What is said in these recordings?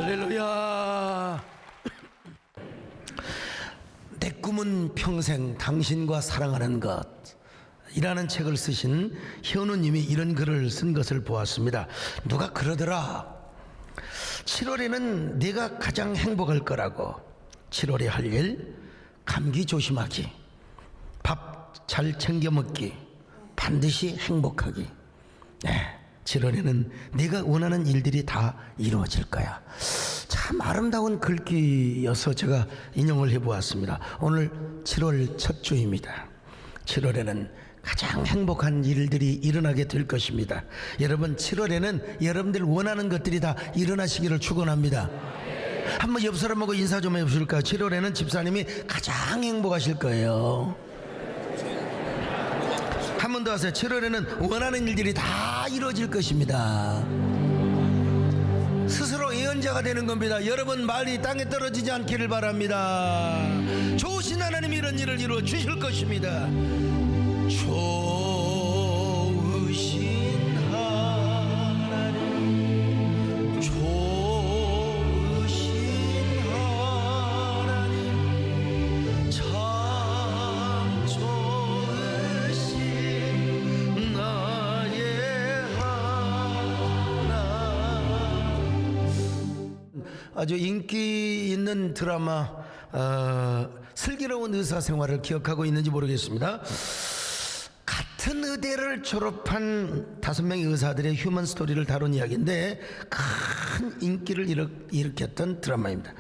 할렐루야. 내 꿈은 평생 당신과 사랑하는 것 이라는 책을 쓰신 현우님이 이런 글을 쓴 것을 보았습니다. 누가 그러더라. 7월에는 내가 가장 행복할 거라고. 7월에 할 일, 감기 조심하기, 밥 잘 챙겨 먹기, 반드시 행복하기. 네, 7월에는 내가 원하는 일들이 다 이루어질 거야. 참 아름다운 글귀여서 제가 인용을 해보았습니다. 오늘 7월 첫 주입니다. 7월에는 가장 행복한 일들이 일어나게 될 것입니다. 여러분, 7월에는 여러분들 원하는 것들이 다 일어나시기를 축원합니다. 한번 옆 사람하고 인사 좀 해보실까요? 7월에는 집사님이 가장 행복하실 거예요. 한 번 더 하세요. 7월에는 원하는 일들이 다 이루어질 것입니다. 스스로 예언자가 되는 겁니다. 여러분 말이 땅에 떨어지지 않기를 바랍니다. 좋으신 하나님이 이런 일을 이루어 주실 것입니다. 좋으신 하나님, 좋으신 하나님, 참 좋으신 나의 하나님. 아주 인기 있는 드라마 슬기로운 의사생활을 기억하고 있는지 모르겠습니다. 같은 의대를 졸업한 5명의 의사들의 휴먼 스토리를 다룬 이야기인데 큰 인기를 일으켰던 드라마입니다.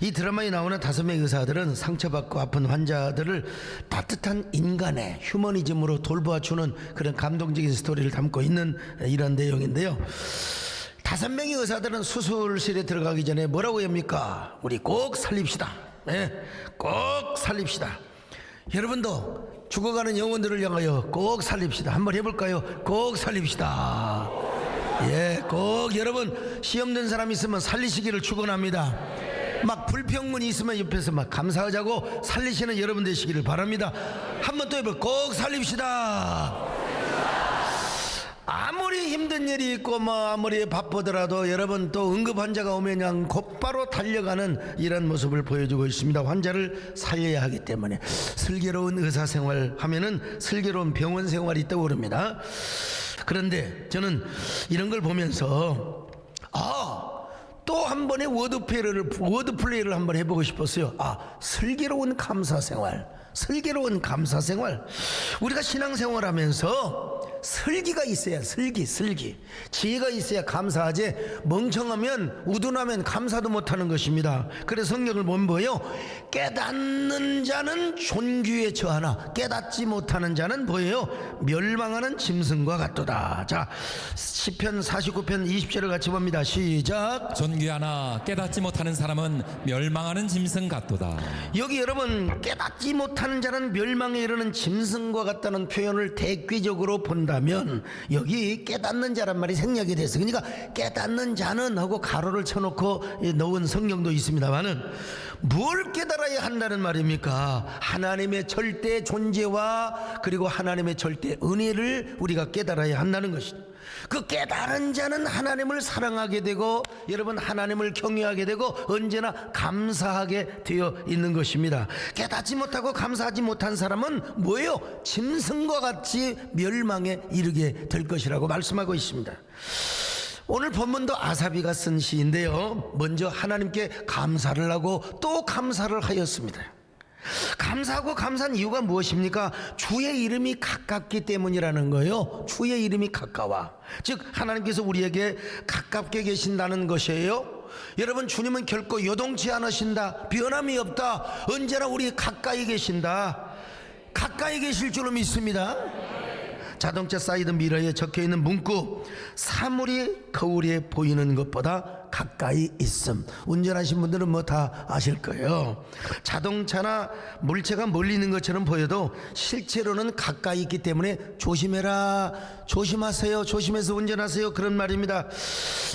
이 드라마에 나오는 5명의 의사들은 상처받고 아픈 환자들을 따뜻한 인간의 휴머니즘으로 돌보아주는 그런 감동적인 스토리를 담고 있는 이런 내용인데요. 5명의 의사들은 수술실에 들어가기 전에 뭐라고 합니까? 우리 꼭 살립시다. 네, 꼭 살립시다. 여러분도 죽어가는 영혼들을 향하여 꼭 살립시다. 한번 해볼까요? 꼭 살립시다. 예, 꼭 여러분 시험 든 사람 있으면 살리시기를 축원합니다. 막 불평문이 있으면 옆에서 막 감사하자고 살리시는 여러분 되시기를 바랍니다. 한번 또 해볼. 꼭 살립시다. 아무리 힘든 일이 있고 아무리 바쁘더라도 여러분 또 응급 환자가 오면 그냥 곧바로 달려가는 이런 모습을 보여주고 있습니다. 환자를 살려야 하기 때문에 슬기로운 의사생활 하면은 슬기로운 병원 생활이 떠오릅니다. 그런데 저는 이런 걸 보면서 또 한 번의 워드플레이를 한번 해보고 싶었어요. 슬기로운 감사생활, 슬기로운 감사생활. 우리가 신앙생활 하면서 슬기가 있어야 슬기 지혜가 있어야 감사하지. 멍청하면 우둔하면 감사도 못하는 것입니다. 그래서 성경을 보면 뭐예요? 깨닫는 자는 존귀에 처하나 깨닫지 못하는 자는 뭐예요? 멸망하는 짐승과 같도다. 자, 시편 49편 20절을 같이 봅니다. 시작. 존귀하나 깨닫지 못하는 사람은 멸망하는 짐승 같도다. 여기 여러분, 깨닫지 못하는 자는 멸망에 이르는 짐승과 같다는 표현을 대귀적으로 본다면 여기 깨닫는 자란 말이 생략이 됐어요. 그러니까 깨닫는 자는 하고 가로를 쳐놓고 넣은 성경도 있습니다만은 뭘 깨달아야 한다는 말입니까? 하나님의 절대 존재와 그리고 하나님의 절대 은혜를 우리가 깨달아야 한다는 것이죠. 그 깨달은 자는 하나님을 사랑하게 되고 여러분 하나님을 경외하게 되고 언제나 감사하게 되어 있는 것입니다. 깨닫지 못하고 감사하지 못한 사람은 뭐예요? 짐승과 같이 멸망에 이르게 될 것이라고 말씀하고 있습니다. 오늘 본문도 아사비가 쓴 시인데요, 먼저 하나님께 감사를 하고 또 감사를 하였습니다. 감사하고 감사한 이유가 무엇입니까? 주의 이름이 가깝기 때문이라는 거예요. 주의 이름이 가까워. 즉 하나님께서 우리에게 가깝게 계신다는 것이에요. 여러분, 주님은 결코 요동치 않으신다. 변함이 없다. 언제나 우리 가까이 계신다. 가까이 계실 줄로 믿습니다. 자동차 사이드 미러에 적혀있는 문구, 사물이 거울 위에 보이는 것보다 가까이 있음. 운전하신 분들은 뭐 다 아실 거예요. 자동차나 물체가 멀리 있는 것처럼 보여도 실제로는 가까이 있기 때문에 조심해라, 조심하세요, 조심해서 운전하세요, 그런 말입니다.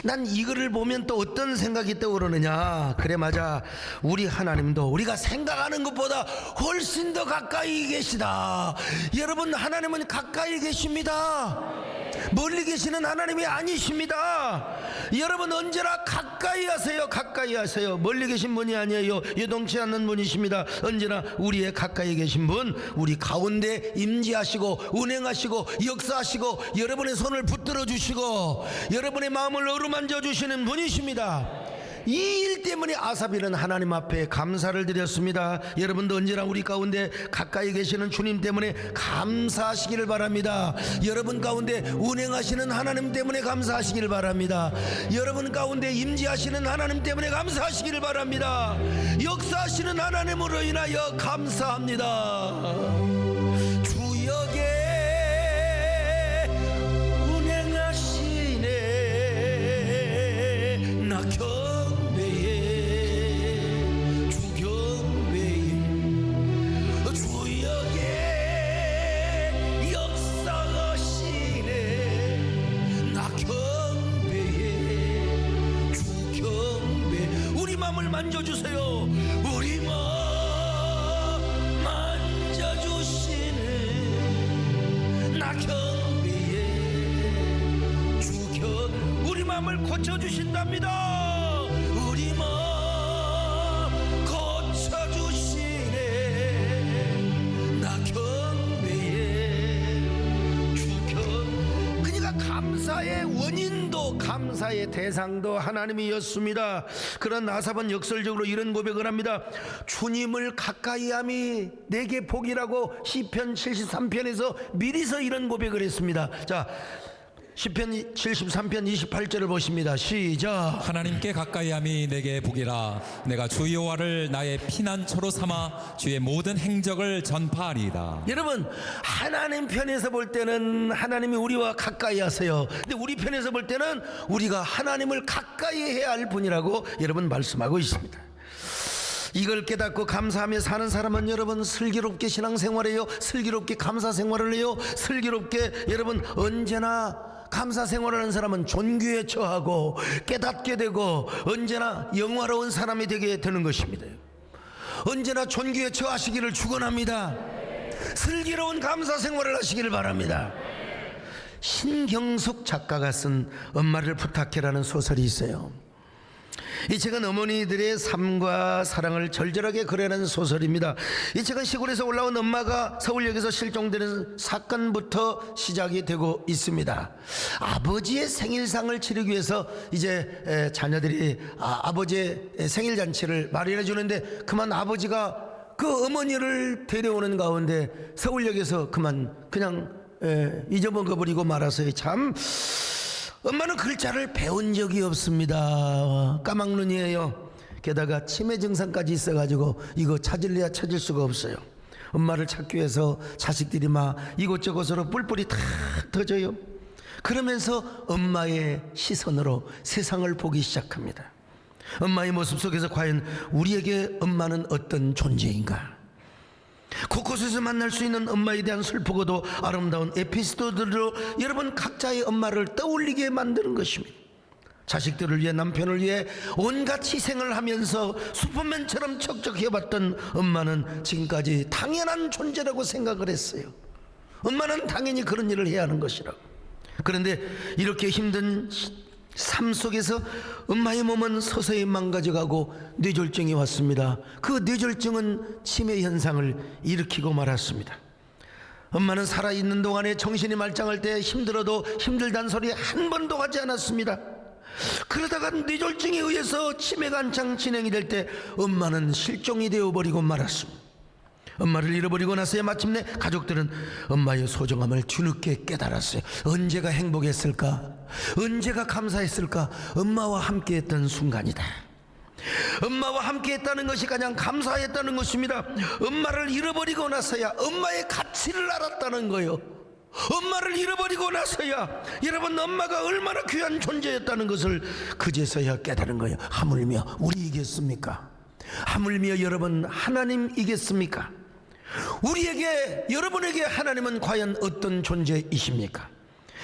난 이 글을 보면 또 어떤 생각이 떠오르느냐. 그래, 맞아. 우리 하나님도 우리가 생각하는 것보다 훨씬 더 가까이 계시다. 여러분, 하나님은 가까이 계십니다. 멀리 계시는 하나님이 아니십니다. 여러분 언제나 가까이 하세요. 가까이 하세요. 멀리 계신 분이 아니에요. 요동치 않는 분이십니다. 언제나 우리의 가까이 계신 분, 우리 가운데 임재하시고 운행하시고 역사하시고 여러분의 손을 붙들어 주시고 여러분의 마음을 어루만져 주시는 분이십니다. 이 일 때문에 아사비는 하나님 앞에 감사를 드렸습니다. 여러분도 언제나 우리 가운데 가까이 계시는 주님 때문에 감사하시기를 바랍니다. 여러분 가운데 운행하시는 하나님 때문에 감사하시기를 바랍니다. 여러분 가운데 임재하시는 하나님 때문에 감사하시기를 바랍니다. 역사하시는 하나님으로 인하여 감사합니다. 주역에 운행하시네 나 만져주세요. 우리 마음 만져주시는 나 경배에 주겨 우리 마음을 고쳐주신답니다. 우리 마음 고쳐주시네 나 경배에 주겨. 그러니까 감사의 원인도 감사의 대상도 하나님이었습니다. 그런 아삽은 역설적으로 이런 고백을 합니다. 주님을 가까이함이 내게 복이라고 시편 73편에서 미리서 이런 고백을 했습니다. 자, 시편 73편 28절을 보십니다. 시작. 하나님께 가까이함이 내게 복이라. 내가 주 여호와를 나의 피난처로 삼아 주의 모든 행적을 전파하리이다. 여러분, 하나님 편에서 볼 때는 하나님이 우리와 가까이 하세요. 근데 우리 편에서 볼 때는 우리가 하나님을 가까이 해야 할 분이라고 여러분 말씀하고 있습니다. 이걸 깨닫고 감사하며 사는 사람은 여러분 슬기롭게 신앙생활해요. 슬기롭게 감사생활을 해요. 슬기롭게 여러분 언제나 감사생활하는 사람은 존귀에 처하고 깨닫게 되고 언제나 영화로운 사람이 되게 되는 것입니다. 언제나 존귀에 처하시기를 축원합니다. 슬기로운 감사생활을 하시기를 바랍니다. 신경숙 작가가 쓴 엄마를 부탁해라는 소설이 있어요. 이 책은 어머니들의 삶과 사랑을 절절하게 그려낸 소설입니다. 이 책은 시골에서 올라온 엄마가 서울역에서 실종되는 사건부터 시작이 되고 있습니다. 아버지의 생일상을 치르기 위해서 이제 자녀들이 아버지의 생일잔치를 마련해 주는데 그만 아버지가 그 어머니를 데려오는 가운데 서울역에서 그냥 잊어먹어버리고 말아서요. 참 엄마는 글자를 배운 적이 없습니다. 까막눈이에요. 게다가 치매 증상까지 있어가지고 이거 찾을래야 찾을 수가 없어요. 엄마를 찾기 위해서 자식들이 막 이곳저곳으로 뿔뿔이 다 터져요. 그러면서 엄마의 시선으로 세상을 보기 시작합니다. 엄마의 모습 속에서 과연 우리에게 엄마는 어떤 존재인가? 곳곳에서 만날 수 있는 엄마에 대한 슬프고도 아름다운 에피소드로 여러분 각자의 엄마를 떠올리게 만드는 것입니다. 자식들을 위해 남편을 위해 온갖 희생을 하면서 슈퍼맨처럼 척척해봤던 엄마는 지금까지 당연한 존재라고 생각을 했어요. 엄마는 당연히 그런 일을 해야 하는 것이라고. 그런데 이렇게 힘든 삶 속에서 엄마의 몸은 서서히 망가져가고 뇌졸중이 왔습니다. 그 뇌졸중은 치매 현상을 일으키고 말았습니다. 엄마는 살아있는 동안에 정신이 말짱할 때 힘들어도 힘들다는 소리 한 번도 하지 않았습니다. 그러다가 뇌졸중에 의해서 치매가 한창 진행이 될 때 엄마는 실종이 되어버리고 말았습니다. 엄마를 잃어버리고 나서야 마침내 가족들은 엄마의 소중함을 뒤늦게 깨달았어요. 언제가 행복했을까? 언제가 감사했을까? 엄마와 함께했던 순간이다. 엄마와 함께했다는 것이 가장 감사했다는 것입니다. 엄마를 잃어버리고 나서야 엄마의 가치를 알았다는 거예요. 엄마를 잃어버리고 나서야 여러분 엄마가 얼마나 귀한 존재였다는 것을 그제서야 깨달은 거예요. 하물며 우리이겠습니까? 하물며 여러분 하나님이겠습니까? 우리에게 여러분에게 하나님은 과연 어떤 존재이십니까?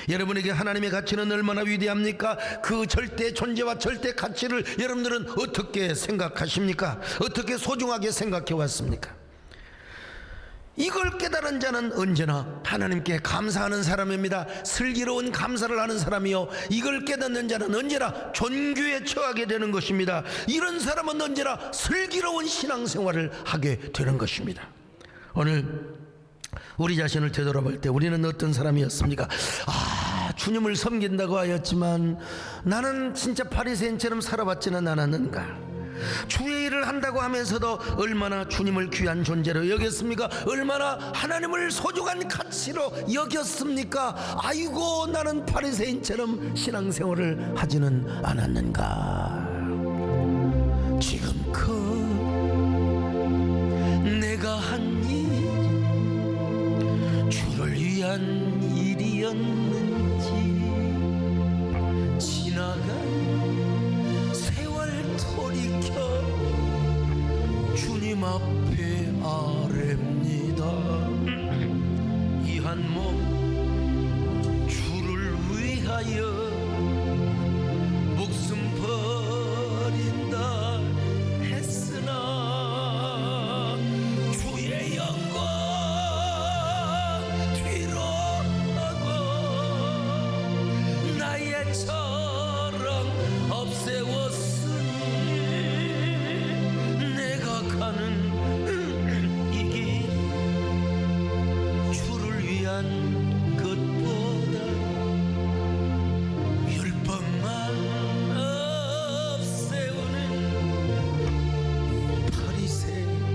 여러분에게 하나님의 가치는 얼마나 위대합니까? 그 절대 존재와 절대 가치를 여러분들은 어떻게 생각하십니까? 어떻게 소중하게 생각해 왔습니까? 이걸 깨달은 자는 언제나 하나님께 감사하는 사람입니다. 슬기로운 감사를 하는 사람이요, 이걸 깨닫는 자는 언제나 존귀에 처하게 되는 것입니다. 이런 사람은 언제나 슬기로운 신앙생활을 하게 되는 것입니다. 오늘 우리 자신을 되돌아볼 때 우리는 어떤 사람이었습니까? 주님을 섬긴다고 하였지만 나는 진짜 바리새인처럼 살아왔지는 않았는가? 주의 일을 한다고 하면서도 얼마나 주님을 귀한 존재로 여겼습니까? 얼마나 하나님을 소중한 가치로 여겼습니까? 아이고, 나는 바리새인처럼 신앙생활을 하지는 않았는가? 지금껏 내가 한 일이 주를 위한 일이었는지, 지나간 돌이켜 주님 앞에 아뢰입니다. 이 한 몸 주를 위하여 목숨 버린다 했으나 주의 영광 뒤로 하고 나의 처럼 없애웠으니 가는 이 길 주를 위한 것보다 율법만 없애우는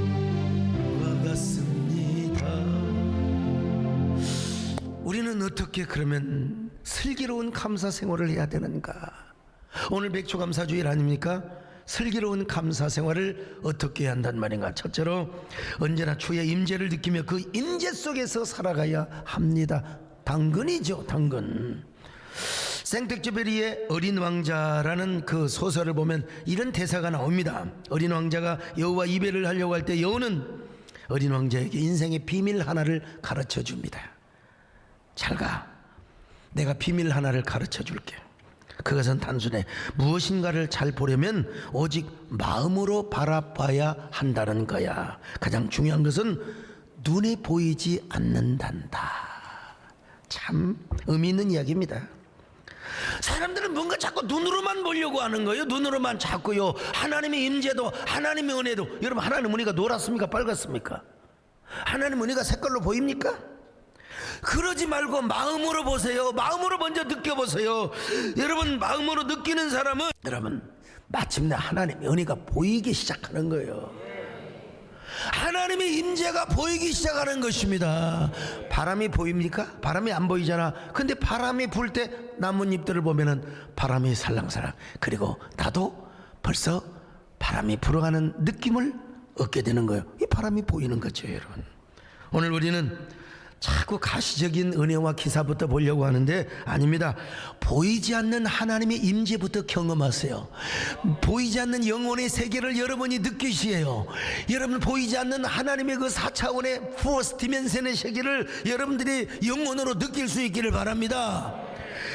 바리새인과 같습니다. 우리는 어떻게 그러면 슬기로운 감사 생활을 해야 되는가? 오늘 백초감사주일 아닙니까? 슬기로운 감사 생활을 어떻게 해야 한단 말인가? 첫째로 언제나 주의 임재를 느끼며 그 임재 속에서 살아가야 합니다. 당근이죠, 당근. 생텍쥐페리의 어린 왕자라는 그 소설을 보면 이런 대사가 나옵니다. 어린 왕자가 여우와 이별을 하려고 할 때 여우는 어린 왕자에게 인생의 비밀 하나를 가르쳐 줍니다. 잘 가, 내가 비밀 하나를 가르쳐 줄게. 그것은 단순해. 무엇인가를 잘 보려면 오직 마음으로 바라봐야 한다는 거야. 가장 중요한 것은 눈에 보이지 않는단다. 참 의미 있는 이야기입니다. 사람들은 뭔가 자꾸 눈으로만 보려고 하는 거예요. 눈으로만 자꾸요. 하나님의 임재도, 하나님의 은혜도. 여러분, 하나님의 은혜가 노랗습니까? 빨갛습니까? 하나님의 은혜가 색깔로 보입니까? 그러지 말고 마음으로 보세요. 마음으로 먼저 느껴보세요. 여러분, 마음으로 느끼는 사람은 여러분 마침내 하나님의 은혜가 보이기 시작하는 거예요. 하나님의 임재가 보이기 시작하는 것입니다. 바람이 보입니까? 바람이 안 보이잖아. 근데 바람이 불 때 나뭇잎들을 보면은 바람이 살랑살랑, 그리고 나도 벌써 바람이 불어가는 느낌을 얻게 되는 거예요. 이 바람이 보이는 거죠, 여러분. 오늘 우리는 자꾸 가시적인 은혜와 기사부터 보려고 하는데 아닙니다. 보이지 않는 하나님의 임재부터 경험하세요. 보이지 않는 영혼의 세계를 여러분이 느끼시에요. 여러분, 보이지 않는 하나님의 그 4차원의 포스 디멘션의 세계를 여러분들이 영혼으로 느낄 수 있기를 바랍니다.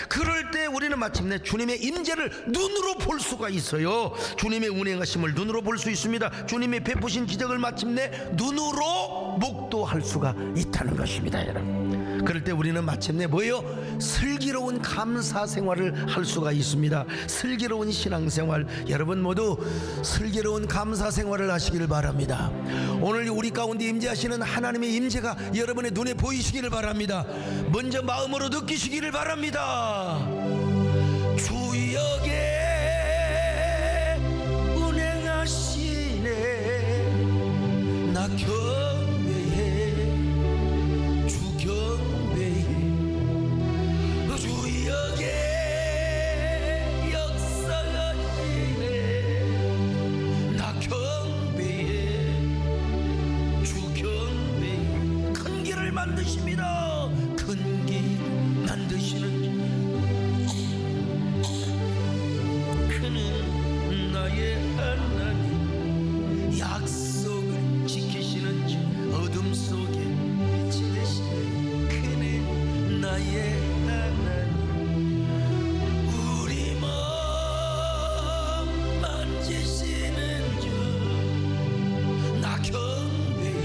그럴 때 우리는 마침내 주님의 임재를 눈으로 볼 수가 있어요. 주님의 운행하심을 눈으로 볼 수 있습니다. 주님의 베푸신 기적을 마침내 눈으로 목도할 수가 있다는 것입니다, 여러분. 그럴 때 우리는 마침내 뭐예요? 슬기로운 감사 생활을 할 수가 있습니다. 슬기로운 신앙생활. 여러분 모두 슬기로운 감사 생활을 하시기를 바랍니다. 오늘 우리 가운데 임재하시는 하나님의 임재가 여러분의 눈에 보이시기를 바랍니다. 먼저 마음으로 느끼시기를 바랍니다. 주역에 운행하시네. 나 경배해, 주 경배해. 주역에 역사하시네. 나 경배해, 주 경배해. 큰 길을 만드십니다. 큰 길 만드시는 나의 하나님, 약속을 지키시는 주, 어둠 속에 빛이 되시는 그네 나의 하나님, 우리 마음 만지시는 주, 나 경배해,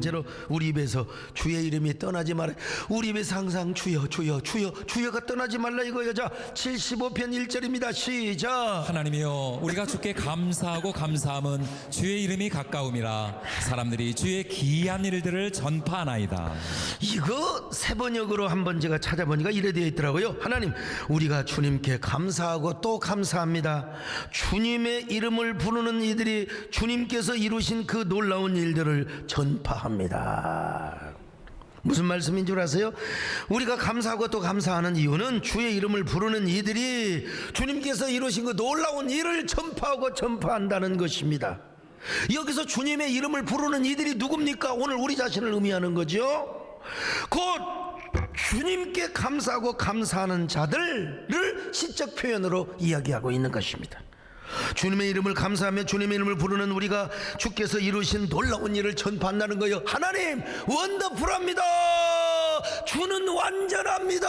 번째로 우리 입에서 주의 이름이 떠나지 말아. 우리 입에서 항상 주여 주여 주여 주여가 떠나지 말라 이거요. 자 75편 1절입니다. 시작. 하나님이여 우리가 주께 감사하고 감사함은 주의 이름이 가까움이라 사람들이 주의 기이한 일들을 전파하나이다. 이거 세번역으로 한번 제가 찾아보니까 이래 되어 있더라고요. 하나님 우리가 주님께 감사하고 또 감사합니다. 주님의 이름을 부르는 이들이 주님께서 이루신 그 놀라운 일들을 전파합니다. 무슨 말씀인 줄 아세요? 우리가 감사하고 또 감사하는 이유는 주의 이름을 부르는 이들이 주님께서 이루신 그 놀라운 일을 전파하고 전파한다는 것입니다. 여기서 주님의 이름을 부르는 이들이 누굽니까? 오늘 우리 자신을 의미하는 거죠. 곧 주님께 감사하고 감사하는 자들을 시적 표현으로 이야기하고 있는 것입니다. 주님의 이름을 감사하며 주님의 이름을 부르는 우리가 주께서 이루신 놀라운 일을 전파한다는 거예요. 하나님 원더풀합니다. 주는 완전합니다.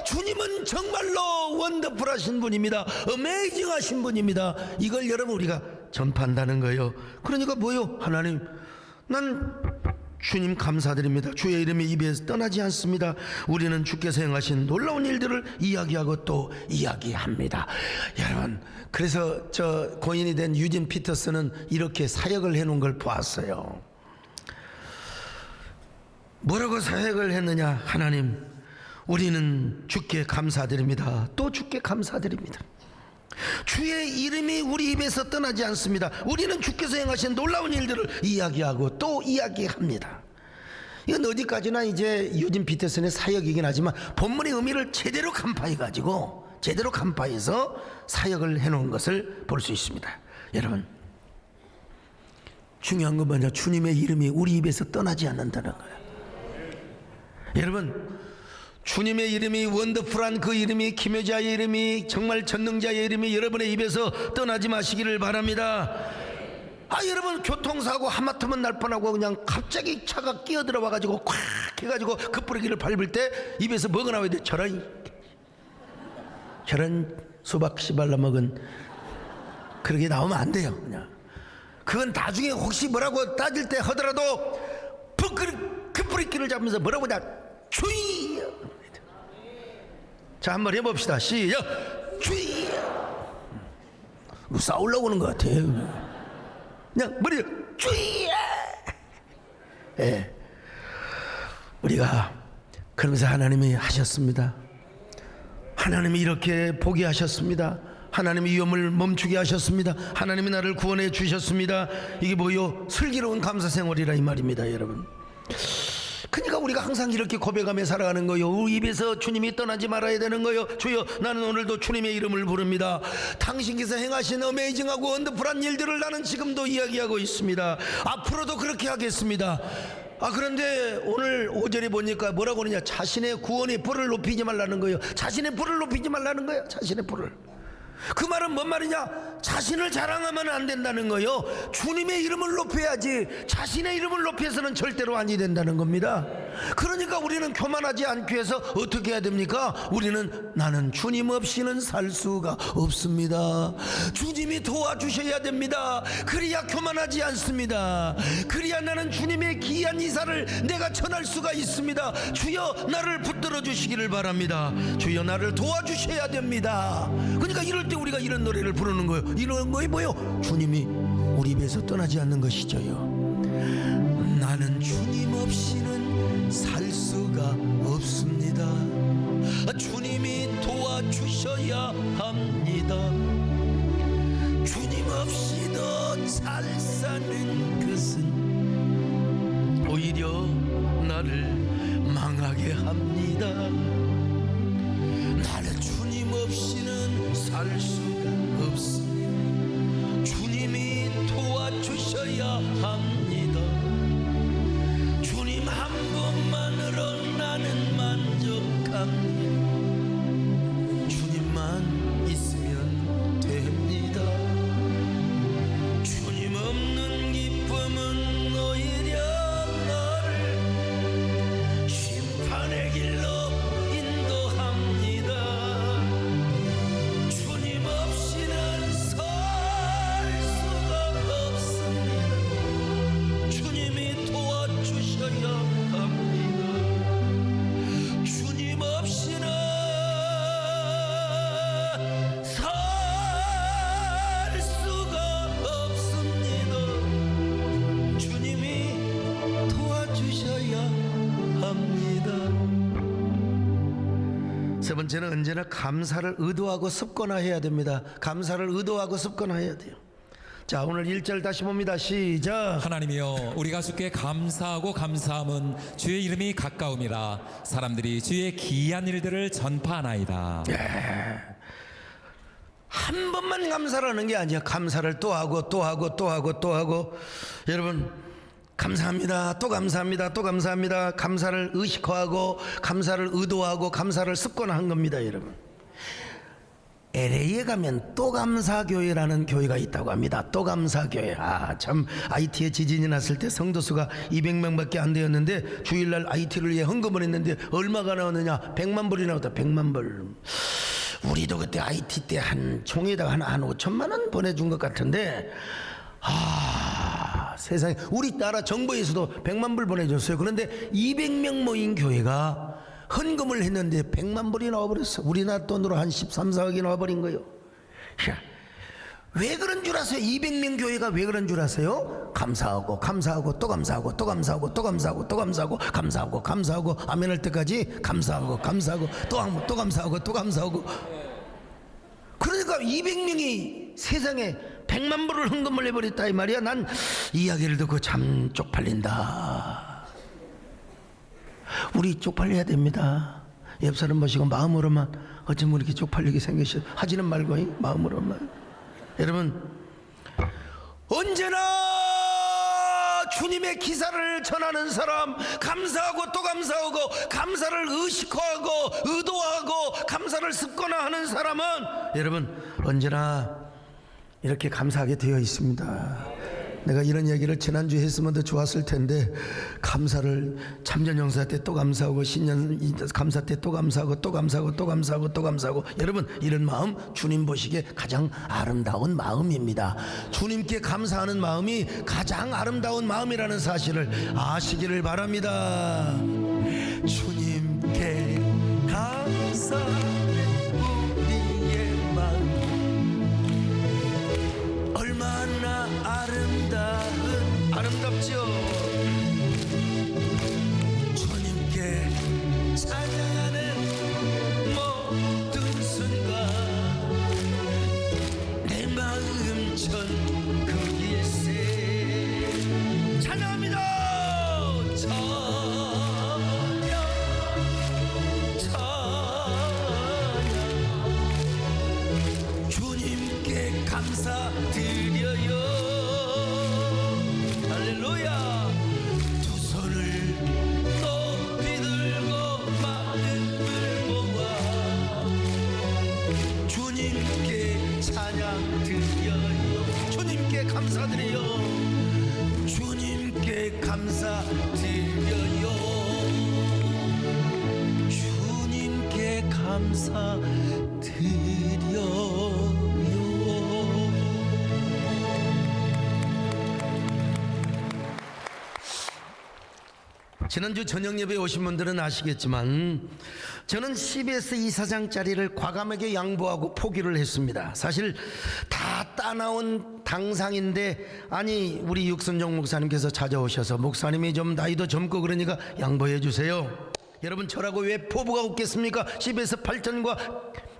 주님은 정말로 원더풀하신 분입니다. 어메이징하신 분입니다. 이걸 여러분 우리가 전파한다는 거예요. 그러니까 뭐요? 하나님 난 주님 감사드립니다. 주의 이름이 입에서 떠나지 않습니다. 우리는 주께서 행하신 놀라운 일들을 이야기하고 또 이야기합니다. 여러분 그래서 저 고인이 된 유진 피터스는 이렇게 사역을 해놓은 걸 보았어요. 뭐라고 사역을 했느냐? 하나님 우리는 주께 감사드립니다. 또 주께 감사드립니다. 주의 이름이 우리 입에서 떠나지 않습니다. 우리는 주께서 행하신 놀라운 일들을 이야기하고 또 이야기합니다. 이건 어디까지나 이제 유진 피터슨의 사역이긴 하지만 본문의 의미를 제대로 간파해가지고 제대로 간파해서 사역을 해놓은 것을 볼 수 있습니다. 여러분 중요한 건 뭐냐? 주님의 이름이 우리 입에서 떠나지 않는다는 거예요. 여러분 주님의 이름이 원더풀한 그 이름이 기묘자의 이름이 정말 전능자의 이름이 여러분의 입에서 떠나지 마시기를 바랍니다. 여러분 교통사고 하마터면 날 뻔하고 그냥 갑자기 차가 끼어들어 와가지고 콱 해가지고 급브레이크를 밟을 때 입에서 뭐가 나와야 돼? 저런 수박 씨발라 먹은 그렇게 나오면 안 돼요. 그냥 그건 나중에 혹시 뭐라고 따질 때 하더라도 급브레이크를 잡으면서 뭐라고 다 주의. 자 한번 해봅시다. 시작. 주의. 싸우려고 하는 것 같아요. 그냥 머리를 주의. 예. 우리가 그러면서 하나님이 하셨습니다. 하나님이 이렇게 보게 하셨습니다. 하나님이 위험을 멈추게 하셨습니다. 하나님이 나를 구원해 주셨습니다. 이게 뭐요? 슬기로운 감사 생활이라 이 말입니다, 여러분. 그러니까 우리가 항상 이렇게 고백하며 살아가는 거요. 우리 입에서 주님이 떠나지 말아야 되는 거요. 주여 나는 오늘도 주님의 이름을 부릅니다. 당신께서 행하신 어메이징하고 원더풀한 일들을 나는 지금도 이야기하고 있습니다. 앞으로도 그렇게 하겠습니다. 그런데 오늘 5절에 보니까 뭐라고 하느냐? 자신의 구원의 불을 높이지 말라는 거예요. 자신의 불을 높이지 말라는 거예요. 자신의 불을. 그 말은 뭔 말이냐? 자신을 자랑하면 안 된다는 거예요. 주님의 이름을 높여야지 자신의 이름을 높여서는 절대로 아니 된다는 겁니다. 그러니까 우리는 교만하지 않기 위해서 어떻게 해야 됩니까? 우리는 나는 주님 없이는 살 수가 없습니다. 주님이 도와주셔야 됩니다. 그래야 교만하지 않습니다. 그래야 나는 주님의 기이한 이사를 내가 전할 수가 있습니다. 주여 나를 붙들어 주시기를 바랍니다. 주여 나를 도와주셔야 됩니다. 그러니까 이럴 때 우리가 이런 노래를 부르는 거예요. 이런 거에 뭐예요? 주님이 우리 입에서 떠나지 않는 것이죠요. 나는 주님 없이는 살 수가 없습니다. 주님이 도와주셔야 합니다. 주님 없이도 잘 사는 것은 오히려 나를 망하게 합니다. 나는 주님 없이는 살 수가 없습니다. 주님이 도와주셔야 합니다. 주님 한 분만으로 나는 만족합니다. 주님만 있으면 됩니다. 주님 없는 기쁨은 오히려 너를 심판의 길로 인도합니다. 주님 번째는 언제나 감사를 의도하고 습관화해야 됩니다. 감사를 의도하고 습관화해야 돼요. 자, 오늘 1절 다시 봅니다. 시작. 하나님이여 우리가 주께 감사하고 감사함은 주의 이름이 가까움이라 사람들이 주의 기이한 일들을 전파하나이다. 한 번만 감사를 하는 게 아니야. 감사를 또 하고 또 하고 또 하고 또 하고. 여러분, 감사합니다, 또 감사합니다, 또 감사합니다. 감사를 의식화하고 감사를 의도하고 감사를 습관화한 겁니다. 여러분, LA에 가면 또 감사교회라는 교회가 있다고 합니다. 또 감사교회. 참, IT에 지진이 났을 때 성도수가 200명밖에 안 되었는데 주일날 IT를 위해 헌금을 했는데 얼마가 나오느냐? 100만 불이 나왔다. 100만 불. 우리도 그때 IT 때 한 총에다가 한 5천만 원 보내준 것 같은데, 세상에, 우리나라 정부에서도 100만 불 보내줬어요. 그런데 200명 모인 교회가 헌금을 했는데 100만 불이 나와버렸어. 우리나라 돈으로 한 13, 14억이 나와버린 거예요. 왜 그런 줄 아세요? 200명 교회가 왜 그런 줄 아세요? 감사하고 감사하고 또 감사하고 또 감사하고 또 감사하고 또 감사하고 감사하고 감사하고 아멘 할 때까지 감사하고 감사하고 또 감사하고 또 감사하고. 그러니까 200명이 세상에 100만 불을 헌금을 해버렸다 이 말이야. 난 이야기를 듣고 참 쪽팔린다. 우리 쪽팔려야 됩니다. 옆 사람 보시고 마음으로만 어쩜 이렇게 쪽팔리게 생기셔. 하지는 말고 마음으로만. 여러분, 언제나 주님의 기사를 전하는 사람, 감사하고 또 감사하고 감사를 의식화하고 의도하고 감사를 습관화하는 사람은 여러분 언제나 이렇게 감사하게 되어 있습니다. 내가 이런 얘기를 지난주에 했으면 더 좋았을 텐데, 감사를 참전용사 때 또 감사하고 신년 감사 때 또 감사하고 또 감사하고 또 감사하고 또 감사하고. 여러분, 이런 마음 주님 보시기에 가장 아름다운 마음입니다. 주님께 감사하는 마음이 가장 아름다운 마음이라는 사실을 아시기를 바랍니다. 주님께 감사 우리의 마음 얼마나 아름답죠. 주님께 찬양하는 모든 순간 내 마음 전 그 일세 찬양합니다. 찬양 주님께 감사드려요. 할렐루야. 두 손을 높이 들고 마음을 모아 주님께 찬양 드려요. 주님께 감사드려요. 주님께 감사드려요. 주님께 감사드려요. 지난주 저녁 예배에 오신 분들은 아시겠지만 저는 CBS 이사장 자리를 과감하게 양보하고 포기를 했습니다. 사실 다 따나온 당상인데, 아니 우리 육선정 목사님께서 찾아오셔서 목사님이 좀 나이도 젊고 그러니까 양보해 주세요. 여러분, 저라고 왜 포부가 없겠습니까? CBS 발전과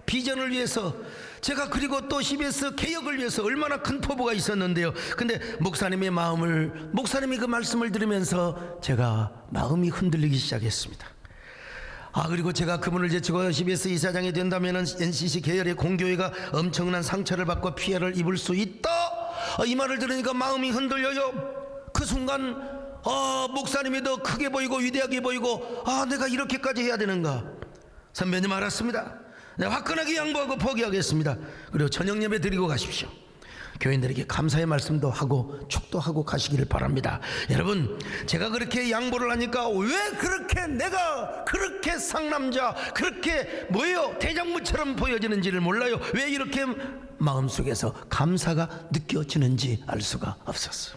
비전을 위해서 제가, 그리고 또 CBS 개혁을 위해서 얼마나 큰 포부가 있었는데요. 근데 목사님의 그 말씀을 들으면서 제가 마음이 흔들리기 시작했습니다. 그리고 제가 그분을 제치고 CBS 이사장이 된다면 NCC 계열의 공교회가 엄청난 상처를 받고 피해를 입을 수 있다, 이 말을 들으니까 마음이 흔들려요. 그 순간 목사님이 더 크게 보이고 위대하게 보이고, 내가 이렇게까지 해야 되는가. 선배님, 알았습니다. 내가 화끈하게 양보하고 포기하겠습니다. 그리고 저녁 예배 드리고 가십시오. 교인들에게 감사의 말씀도 하고 축도하고 가시기를 바랍니다. 여러분, 제가 그렇게 양보를 하니까 왜 그렇게 내가 그렇게 상남자, 그렇게 대장부처럼 보여지는지를 몰라요. 왜 이렇게 마음속에서 감사가 느껴지는지 알 수가 없었어요.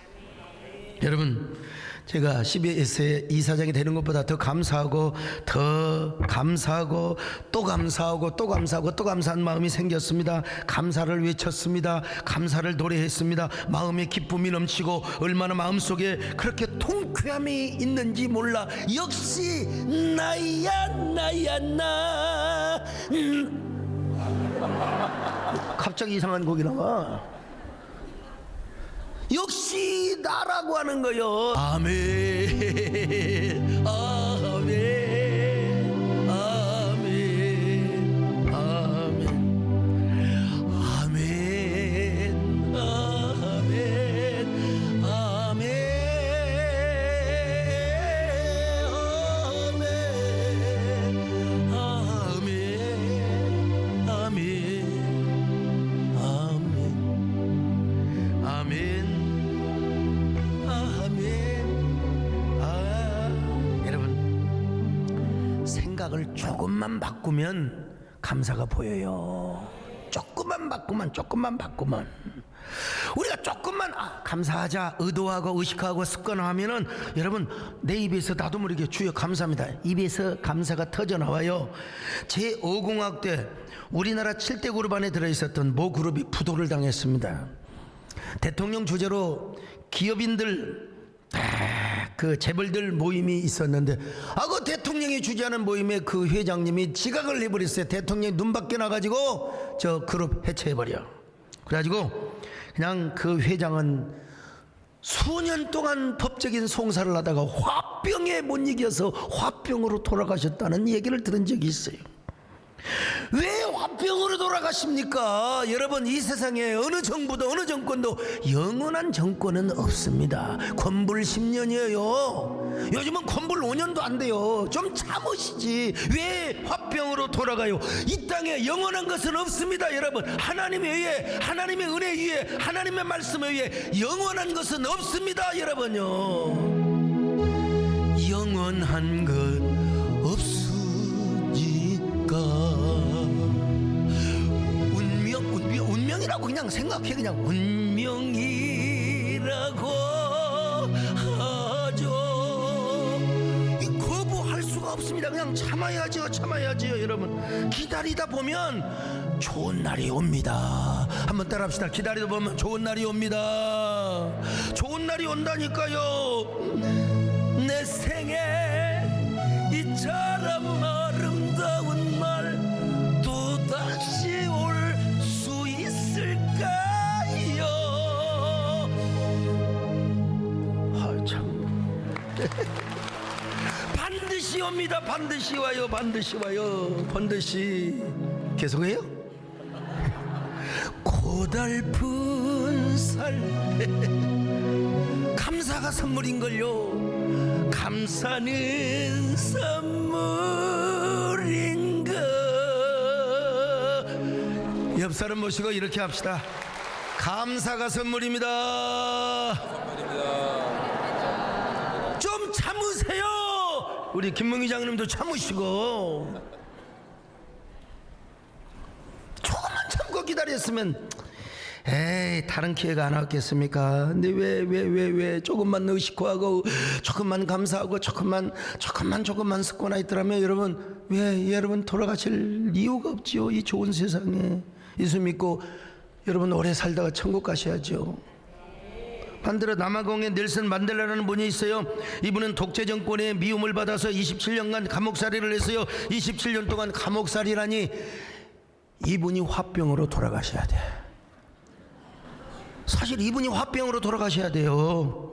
여러분, 제가 CBS의 이사장이 되는 것보다 더 감사하고 또 감사하고 또 감사하고 또 감사한 마음이 생겼습니다. 감사를 외쳤습니다. 감사를 노래했습니다. 마음의 기쁨이 넘치고 얼마나 마음속에 그렇게 통쾌함이 있는지 몰라. 역시 나야 나 갑자기 이상한 곡이 나와. 역시 나라고 하는 거요. 아멘, 아멘, 아멘, 아멘, 아멘, 아멘, 아멘, 아멘, 아멘, 아멘, 아멘. 여러분, 생각을 조금만 바꾸면 감사가 보여요. 조금만 바꾸면 우리가 조금만 감사하자 의도하고 의식하고 습관화하면은 여러분 내 입에서 나도 모르게 주여 감사합니다, 입에서 감사가 터져 나와요. 제5공학 때 우리나라 7대 그룹 안에 들어있었던 모 그룹이 부도를 당했습니다. 대통령 주재로 기업인들 그 재벌들 모임이 있었는데 그 대통령이 주재하는 모임에 그 회장님이 지각을 해버렸어요. 대통령이 눈 밖에 나가지고 저 그룹 해체해버려. 그래가지고 그냥 그 회장은 수년 동안 법적인 송사를 하다가 화병에 못 이겨서 화병으로 돌아가셨다는 얘기를 들은 적이 있어요. 왜 화병으로 돌아가십니까? 여러분, 이 세상에 어느 정부도 어느 정권도 영원한 정권은 없습니다. 권불 10년이에요 요즘은 권불 5년도 안 돼요. 좀 참으시지. 왜 화병으로 돌아가요? 이 땅에 영원한 것은 없습니다. 여러분, 하나님에 의해, 하나님의 은혜 위에, 하나님의 말씀에 의해 영원한 것은 없습니다. 여러분요, 영원한 것 없으니까 운명이라고 그냥 생각해. 그냥 운명이라고 하죠. 거부할 수가 없습니다. 그냥 참아야죠. 여러분, 기다리다 보면 좋은 날이 옵니다. 한번 따라합시다. 기다리다 보면 좋은 날이 옵니다. 좋은 날이 온다니까요. 내 생에 이처럼 아름다운 날 또다시 올 수 있을까요? 반드시 옵니다. 반드시 와요. 반드시. 계속해요. 고달픈 살 감사가 선물인걸요. 감사는 선물인가. 옆 사람 모시고 이렇게 합시다. 감사가 선물입니다. 좀 참으세요. 우리 김문기 장님도 참으시고, 조금만 참고 기다렸으면 다른 기회가 안 왔겠습니까? 근데 왜 조금만 의식하고 조금만 감사하고 조금만 습관화 있더라면 여러분 돌아가실 이유가 없지요. 이 좋은 세상에 예수 믿고 여러분 오래 살다가 천국 가셔야죠. 반대로 남아공에 넬슨 만델라라는 분이 있어요. 이분은 독재 정권의 미움을 받아서 27년간 감옥살이를 했어요. 27년 동안 감옥살이라니, 이분이 화병으로 돌아가셔야 돼. 사실 이분이 화병으로 돌아가셔야 돼요.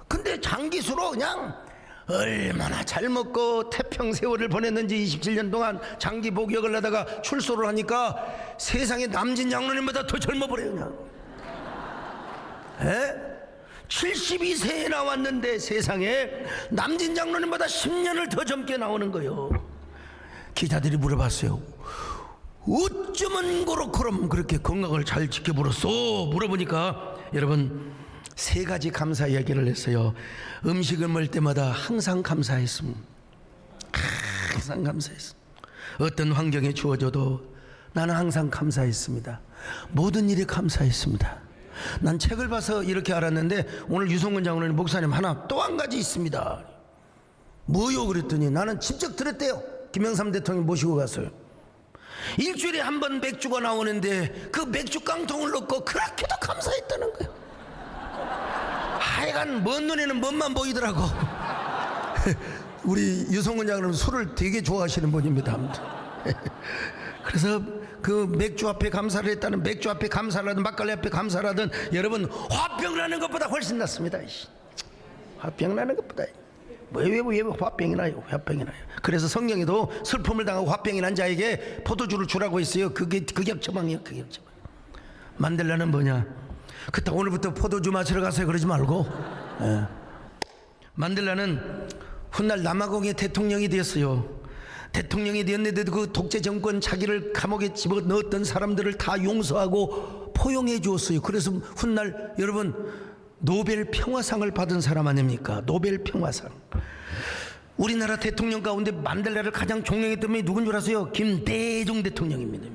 근데 장기수로 그냥 얼마나 잘 먹고 태평세월을 보냈는지 27년 동안 장기 복역을 하다가 출소를 하니까 세상에 남진 장로님보다 더 젊어버려요. 그냥 72세에 나왔는데 세상에 남진 장로님보다 10년을 더 젊게 나오는 거예요. 기자들이 물어봤어요. 어쩌면 그럼 그렇게 건강을 잘 지켜버렸어? 물어보니까 여러분, 3가지 감사 이야기를 했어요. 음식을 먹을 때마다 항상 감사했습니다. 항상 감사했습니다. 어떤 환경에 주어져도 나는 항상 감사했습니다. 모든 일에 감사했습니다. 난 책을 봐서 이렇게 알았는데 오늘 유성근 장로님 목사님 하나 또 한 가지 있습니다. 뭐요? 그랬더니 나는 직접 들었대요. 김영삼 대통령 모시고 갔어요. 일주일에 한 번 맥주가 나오는데 그 맥주 깡통을 넣고 그렇게도 감사했다는 거예요. 하여간 먼 눈에는 멋만 보이더라고. 우리 유성근 장로님 술을 되게 좋아하시는 분입니다. 그래서 그 맥주 앞에 감사를 했다는, 맥주 앞에 감사를 하든 막걸리 앞에 감사를 하든 여러분 화병 나는 것보다 훨씬 낫습니다. 화병 나는 것보다. 왜 화병이 나요? 화병이 나요. 그래서 성경에도 슬픔을 당하고 화병이 난 자에게 포도주를 주라고 했어요. 그게 극약처방이에요. 극약처방. 만델라는 뭐냐? 그때 오늘부터 포도주 마시러 가세요 그러지 말고, 만델라는 훗날 남아공의 대통령이 되었어요. 대통령이 되었는데도 그 독재 정권 자기를 감옥에 집어넣었던 사람들을 다 용서하고 포용해 주었어요. 그래서 훗날 여러분 노벨 평화상을 받은 사람 아닙니까? 노벨 평화상. 우리나라 대통령 가운데 만델라를 가장 존경했던 분이 누군 줄 아세요? 김대중 대통령입니다.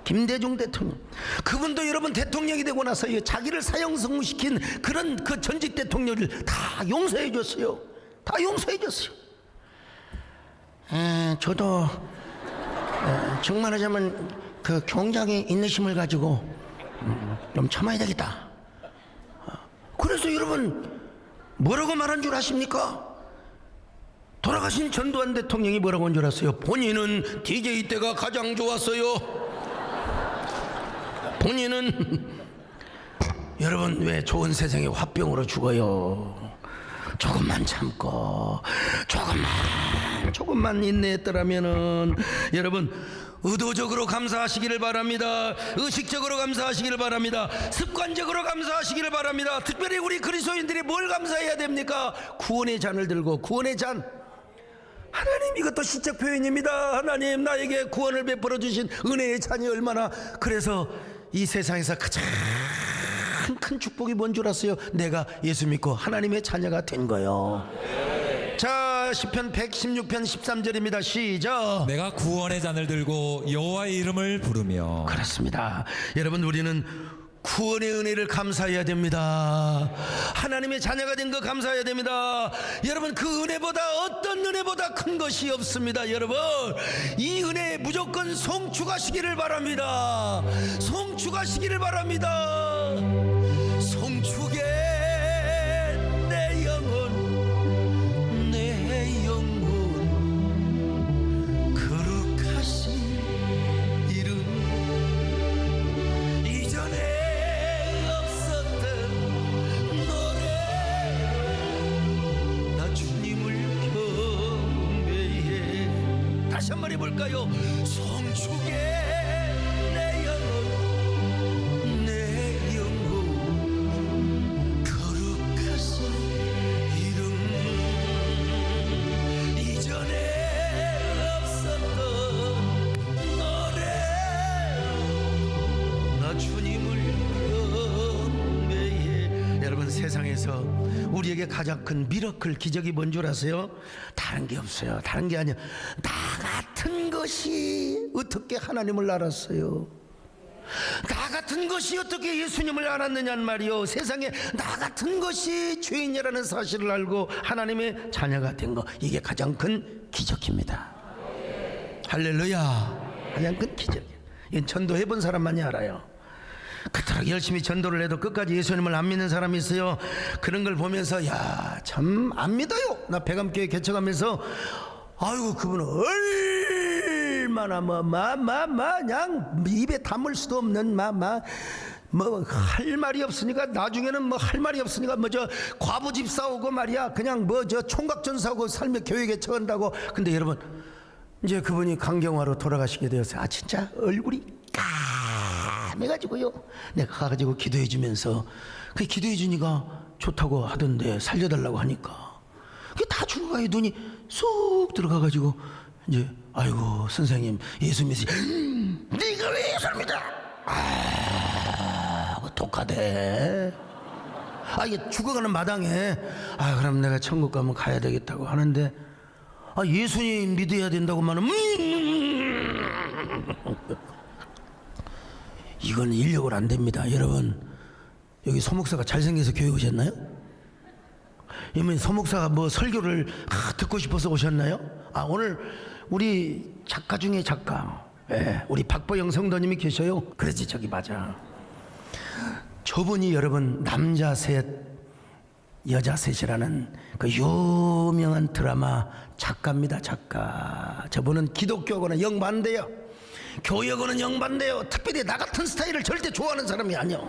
김대중 대통령. 그분도 여러분 대통령이 되고 나서 자기를 사형선고시킨 그런 그 전직 대통령을 다 용서해 줬어요. 다 용서해 줬어요. 저도 정말 하자면 그 굉장히 인내심을 가지고 좀 참아야 되겠다. 그래서 여러분 뭐라고 말한 줄 아십니까? 돌아가신 전두환 대통령이 뭐라고 한 줄 아세요? 본인은 DJ 때가 가장 좋았어요. 본인은 여러분 왜 좋은 세상에 화병으로 죽어요? 조금만 참고 조금만 인내했더라면은 여러분 의도적으로 감사하시기를 바랍니다. 의식적으로 감사하시기를 바랍니다. 습관적으로 감사하시기를 바랍니다. 특별히 우리 그리스도인들이 뭘 감사해야 됩니까? 구원의 잔을 들고, 구원의 잔. 하나님, 이것도 시적 표현입니다. 하나님 나에게 구원을 베풀어 주신 은혜의 잔이 얼마나. 그래서 이 세상에서 가장 큰 축복이 뭔 줄 아세요? 내가 예수 믿고 하나님의 자녀가 된 거요. 자, 시편 116편 13절입니다. 시작. 내가 구원의 잔을 들고 여호와의 이름을 부르며. 그렇습니다. 여러분, 우리는 구원의 은혜를 감사해야 됩니다. 하나님의 자녀가 된 거 감사해야 됩니다. 여러분, 그 은혜보다 어떤 은혜보다 큰 것이 없습니다. 여러분, 이 은혜에 무조건 송축하시기를 바랍니다. 송축하시기를 바랍니다. 송축에 내 영혼, 내 영혼 거룩하신 이름. 이전에 없었던 노래, 나 주님을 경배해. 다시 한번 해볼까요? 송축에 내 영혼, 내 영혼 거룩하신 이름. 이전에 없었던 노래, 나 주님을 경배해. 여러분, 세상에서 우리에게 가장 큰 미러클, 기적이 뭔 줄 아세요? 다른 게 없어요. 다른 게 아니야. 나 같은 것이 어떻게 하나님을 알았어요? 나 같은 것이 어떻게 예수님을 알았느냐는 말이요. 세상에 나 같은 것이 죄인이라는 사실을 알고 하나님의 자녀가 된 거, 이게 가장 큰 기적입니다. 할렐루야. 가장 큰 기적이에요. 이건 전도해 본 사람만이 알아요. 그토록 열심히 전도를 해도 끝까지 예수님을 안 믿는 사람이 있어요. 그런 걸 보면서 야, 참 안 믿어요. 나 백암교회 개척하면서 아이고, 그분은 얼마나 그냥 입에 담을 수도 없는 뭐 할 말이 없으니까, 나중에는 뭐 할 말이 없으니까 뭐 저 과부집 싸우고 말이야, 그냥 뭐 저 총각전 싸우고 삶의 교회 개척한다고. 근데 여러분, 이제 그분이 강경화로 돌아가시게 되었어요. 아, 진짜 얼굴이 까매가지고요. 내가 가가지고 기도해 주면서, 그 기도해 주니까 좋다고 하던데 살려달라고 하니까 그게 다 죽어가요. 눈이 쏙 들어가가지고 이제 아이고 선생님 예수 믿으시. 네가 왜 예수를 믿어? 독하대. 이게 죽어가는 마당에 그럼 내가 천국 가면 가야 되겠다고 하는데, 예수님 믿어야 된다고만은 이건 인력으로 안 됩니다. 여러분, 여기 소목사가 잘생겨서 교회 오셨나요? 여러분, 소목사가 뭐 설교를 듣고 싶어서 오셨나요? 오늘 우리 작가 중에 작가, 우리 박보영 성도님이 계셔요. 그렇지, 저기 맞아. 저분이 여러분 남자 셋, 여자 셋이라는 그 유명한 드라마 작가입니다. 작가. 저분은 기독교하고는 영반대요. 교회하고는 영반대요. 특별히 나 같은 스타일을 절대 좋아하는 사람이 아니요.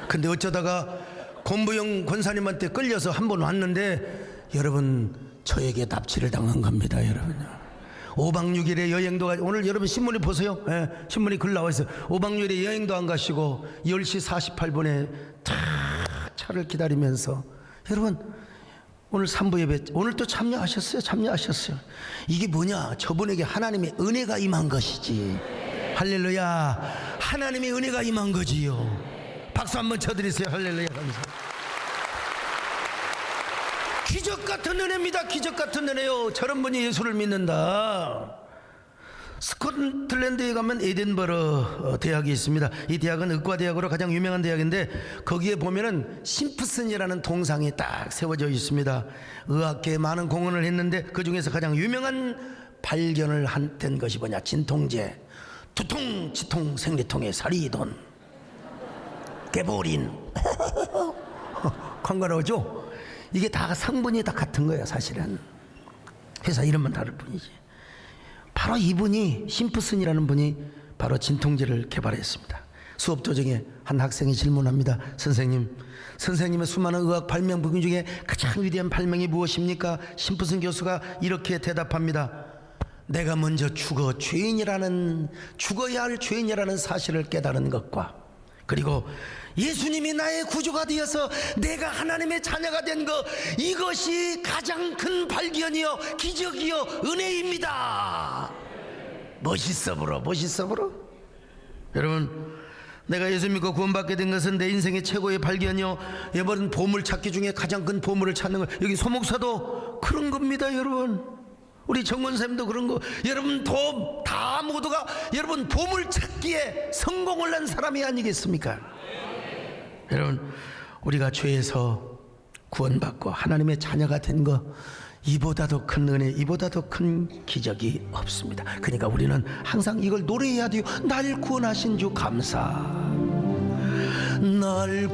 근데 어쩌다가 권부영 권사님한테 끌려서 한 번 왔는데 여러분 저에게 납치를 당한 겁니다. 여러분 5박 6일의 여행도 오늘 여러분 신문에 보세요. 예, 신문에 글 나와 있어요. 5박 6일의 여행도 안 가시고 10시 48분에 탁 차를 기다리면서 여러분 오늘 3부 예배 오늘 또 참여하셨어요. 이게 뭐냐? 저분에게 하나님의 은혜가 임한 것이지. 할렐루야. 하나님의 은혜가 임한 거지요. 박수 한번 쳐드리세요. 할렐루야. 감사합니다. 기적 같은 은혜입니다. 기적 같은 은혜요. 저런 분이 예수를 믿는다. 스코틀랜드에 가면 에딘버러 대학이 있습니다. 이 대학은 의과대학으로 가장 유명한 대학인데 거기에 보면은 심프슨이라는 동상이 딱 세워져 있습니다. 의학계에 많은 공헌을 했는데 그 중에서 가장 유명한 발견을 한 것이 뭐냐? 진통제. 두통, 치통, 생리통에 살이돈, 개보린. 건강하죠? 이게 다 성분이 다 같은 거예요. 사실은 회사 이름만 다를 뿐이지. 바로 이분이 심프슨이라는 분이 바로 진통제를 개발했습니다. 수업 도중에 한 학생이 질문합니다. 선생님의 수많은 의학 발명품 중에 가장 위대한 발명이 무엇입니까? 심프슨 교수가 이렇게 대답합니다. 내가 먼저 죽어야 할 죄인이라는 사실을 깨달은 것과 그리고 예수님이 나의 구주가 되어서 내가 하나님의 자녀가 된 것, 이것이 가장 큰 발견이요 기적이요 은혜입니다. 멋있어 보러. 여러분 내가 예수 믿고 구원받게 된 것은 내 인생의 최고의 발견이요 여러분 보물 찾기 중에 가장 큰 보물을 찾는 거. 여기 소목사도 그런 겁니다. 여러분 우리 정원쌤도 그런 거. 여러분 다 모두가 여러분 보물 찾기에 성공을 한 사람이 아니겠습니까? 여러분 우리가 죄에서 구원받고 하나님의 자녀가 된 거 이보다도 큰 은혜, 이보다도 큰 기적이 없습니다. 그러니까 우리는 항상 이걸 노래해야 돼요. 날 구원하신 주 감사. 날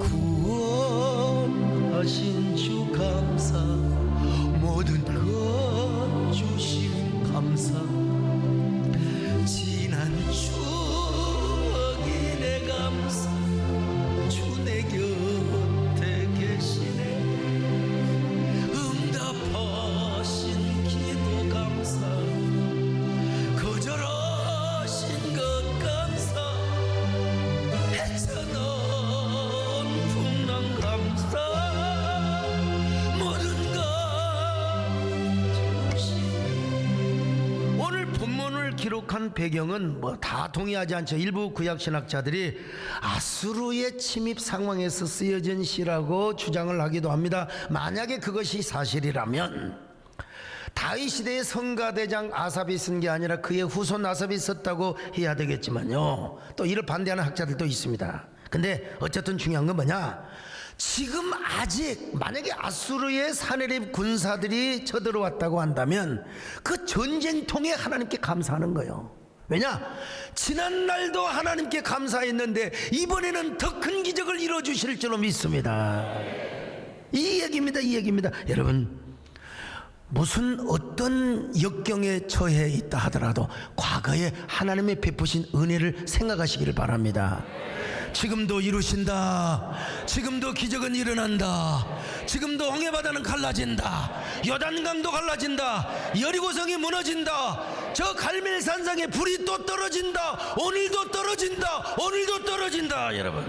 구원하신 주 감사. 모든 것 주신 감사. 지난 추억이 내 감사. 주 내 곁에 계시네. 응답하신 기도 감사. 거절하신 것 감사. 헤쳐놓은 풍랑 감사. 모든 것 주신. 오늘 본문을 기록한 배경은 뭐 다 동의하지 않죠. 일부 구약 신학자들이 아수르의 침입 상황에서 쓰여진 시라고 주장을 하기도 합니다. 만약에 그것이 사실이라면 다윗 시대의 성가대장 아삽이 쓴 게 아니라 그의 후손 아삽이 썼다고 해야 되겠지만요. 또 이를 반대하는 학자들도 있습니다. 근데 어쨌든 중요한 건 뭐냐? 지금 아직 만약에 아수르의 사내립 군사들이 쳐들어왔다고 한다면 그 전쟁통에 하나님께 감사하는 거예요. 왜냐? 지난날도 하나님께 감사했는데 이번에는 더 큰 기적을 이루어주실 줄로 믿습니다. 이 얘기입니다. 여러분 무슨 어떤 역경에 처해 있다 하더라도 과거에 하나님의 베푸신 은혜를 생각하시기를 바랍니다. 지금도 이루신다. 지금도 기적은 일어난다. 지금도 홍해바다는 갈라진다. 요단강도 갈라진다. 여리고성이 무너진다. 저 갈멜산상에 불이 또 떨어진다. 오늘도 떨어진다. 여러분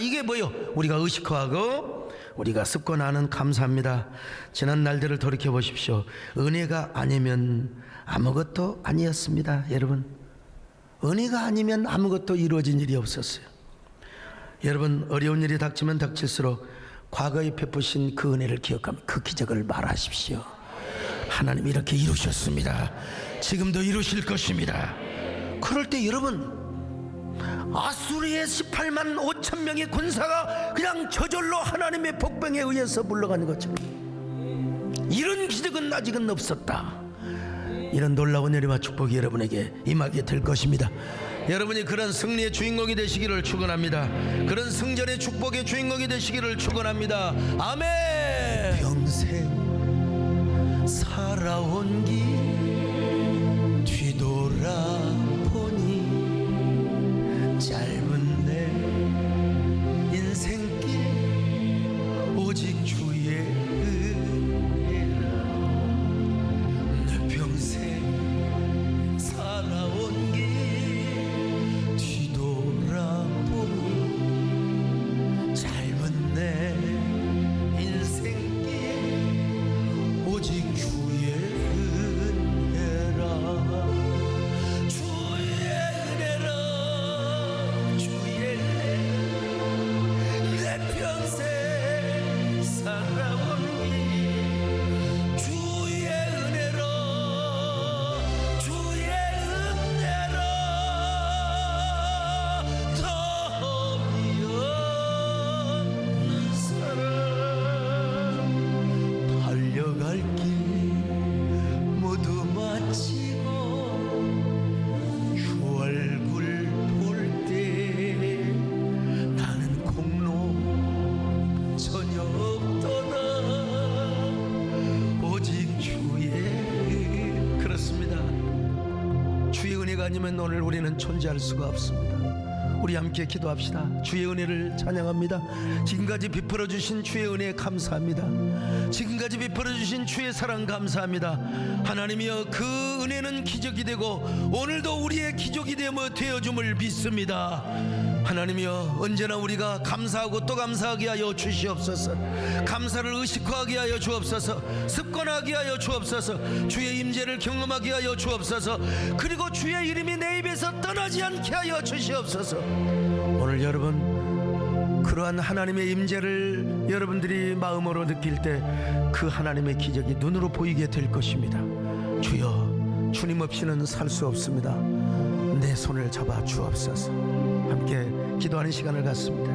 이게 뭐요? 우리가 의식화하고 우리가 습관하는 감사합니다. 지난 날들을 돌이켜 보십시오. 은혜가 아니면 아무것도 아니었습니다. 여러분 은혜가 아니면 아무것도 이루어진 일이 없었어요. 여러분 어려운 일이 닥치면 닥칠수록 과거에 베푸신 그 은혜를 기억하며 그 기적을 말하십시오. 하나님 이렇게 이루셨습니다. 지금도 이루실 것입니다. 그럴 때 여러분 아수르의 18만 5천 명의 군사가 그냥 저절로 하나님의 복병에 의해서 물러가는 것처럼 이런 기적은 아직은 없었다. 이런 놀라운 은혜와 축복이 여러분에게 임하게 될 것입니다. 여러분이 그런 승리의 주인공이 되시기를 축원합니다. 그런 승전의 축복의 주인공이 되시기를 축원합니다. 아멘. 평생 살아온 길 뒤돌아보니 짧은 내 인생길 오직 주의 은혜라. 내 평생 살아온 길 뒤돌아보니 짧은 내 인생길 오직 주의 은혜라. 주의 은혜라. 주의 은혜. 내 평생 살아온 길 주의 은혜라. 주의 은혜라. 덤이 없는 사랑 달려갈 길 모두 마치고 주 얼굴 볼 때 나는 공로 전혀 없도다. 오직 주의 그렇습니다. 주의 은혜가 아니면 오늘 우리는 존재할 수가 없습니다. 우리 함께 기도합시다. 주의 은혜를 찬양합니다. 지금까지 베풀어 주신 주의 은혜에 감사합니다. 지금까지 베풀어 주신 주의 사랑 감사합니다. 하나님이여, 그 은혜는 기적이 되고 오늘도 우리의 기적이 되어줌을 믿습니다. 하나님이여, 언제나 우리가 감사하고 또 감사하게 하여 주시옵소서. 감사를 의식화하게 하여 주옵소서. 습관하게 하여 주옵소서. 주의 임재를 경험하게 하여 주옵소서. 그리고 주의 이름이 내 입에서 떠나지 않게 하여 주시옵소서. 오늘 여러분, 그러한 하나님의 임재를 여러분들이 마음으로 느낄 때 그 하나님의 기적이 눈으로 보이게 될 것입니다. 주여, 주님 없이는 살 수 없습니다. 내 손을 잡아 주옵소서. 함께 기도하는 시간을 갖습니다.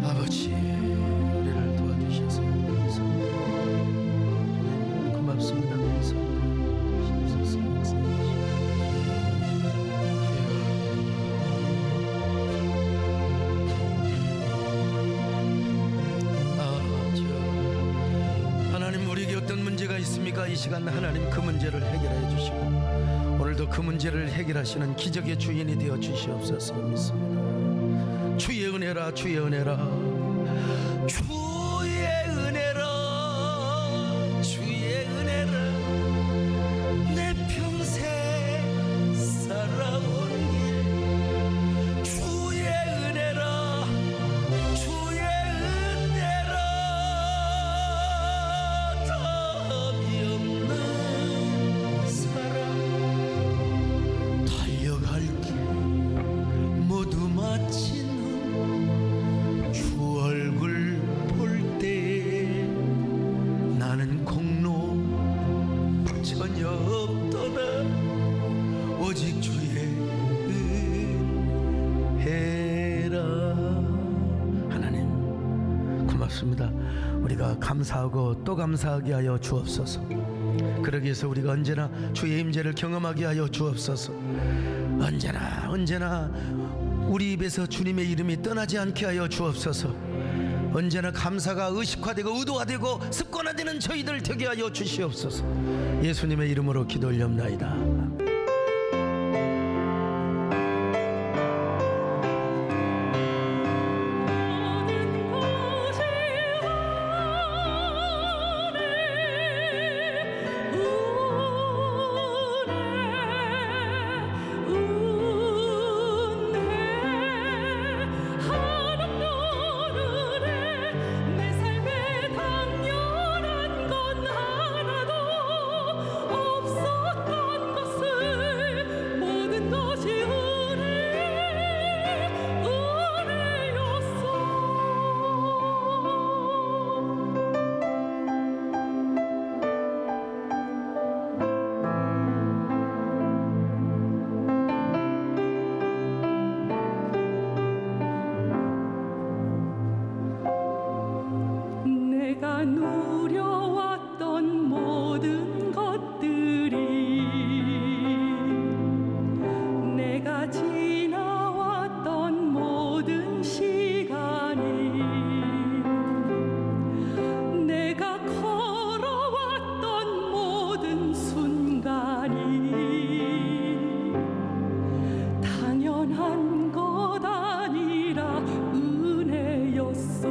아버지, 우리를 도와주셔서 감사합니다. 고맙습니다. 하나님, 우리에게 어떤 문제가 있습니까? 이 시간 하나님 그 문제를 해결해 주시고 오늘도 그 문제를 해결하시는 기적의 주인이 되어 주시옵소서 믿습니다. 주의 은혜라. 주의 은혜라. 주의 은혜라. 주의 은혜라. 내 평생 살아온 길 주의 은혜라. 주의 은혜라. 답이 없는 사랑 달려갈 길 모두 마치는 주 얼굴 볼 때 나는 공로 전혀 없도다. 오직 주의 은혜라. 하나님 고맙습니다. 우리가 감사하고 또 감사하게 하여 주옵소서. 그러기 위해서 우리가 언제나 주의 임재를 경험하게 하여 주옵소서. 언제나 우리 입에서 주님의 이름이 떠나지 않게 하여 주옵소서. 언제나 감사가 의식화되고 의도화되고 습관화되는 저희들 되게 하여 주시옵소서. 예수님의 이름으로 기도 올렵나이다. 없었던 것을 누려왔던 모든 것들이 내가 지나왔던 모든 시간이 내가 걸어왔던 모든 순간이 당연한 것 아니라 은혜였소.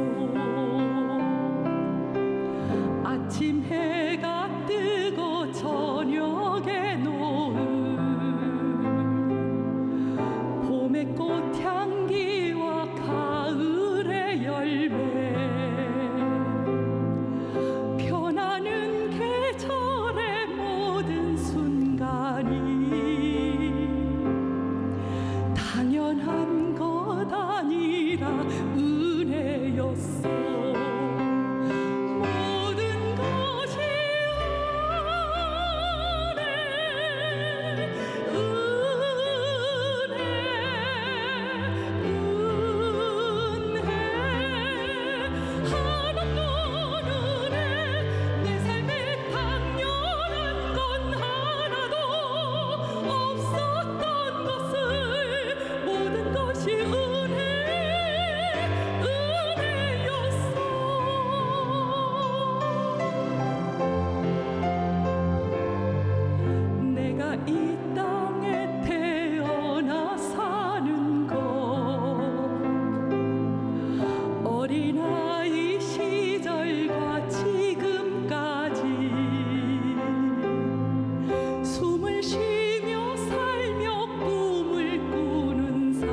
아침 해가 뜨고 저녁에 노을 봄의 꽃향기와 가을의 열매 변하는 계절의 모든 순간이 당연한 것 아니라 은혜였어. 모든 것이 은혜 하나뿐 은혜. 내 삶에 당연한 건 하나도 없었던 것을 모든 것이 은혜였어. 내가 이 땅에 태어나 사는 것 어린아이 시절과 지금까지 숨을 쉬며 살며 꿈을 꾸는 삶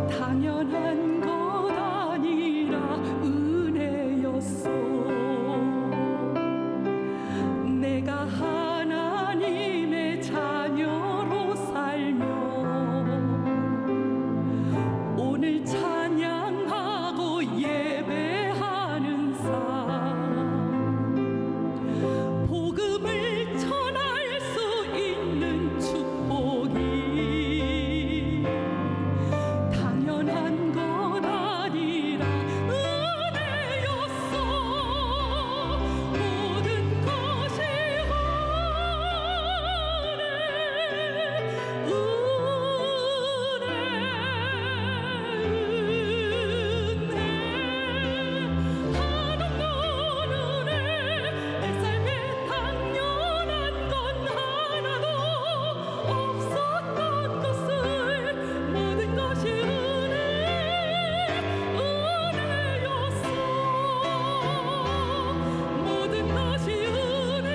당연한 것 아니라 은혜였어. 내가 하나님의 자녀로 살며 오늘 찬양하고 예배하는 삶 복음을 전할 수 있는 축복이 당연한 것 아니라 은혜였어. 모든 것이 하나뿐 은혜. 내 삶에 당연한 건 하나도 없었던 것을 모든 것이 은혜였어. 모든 것이 은혜였어.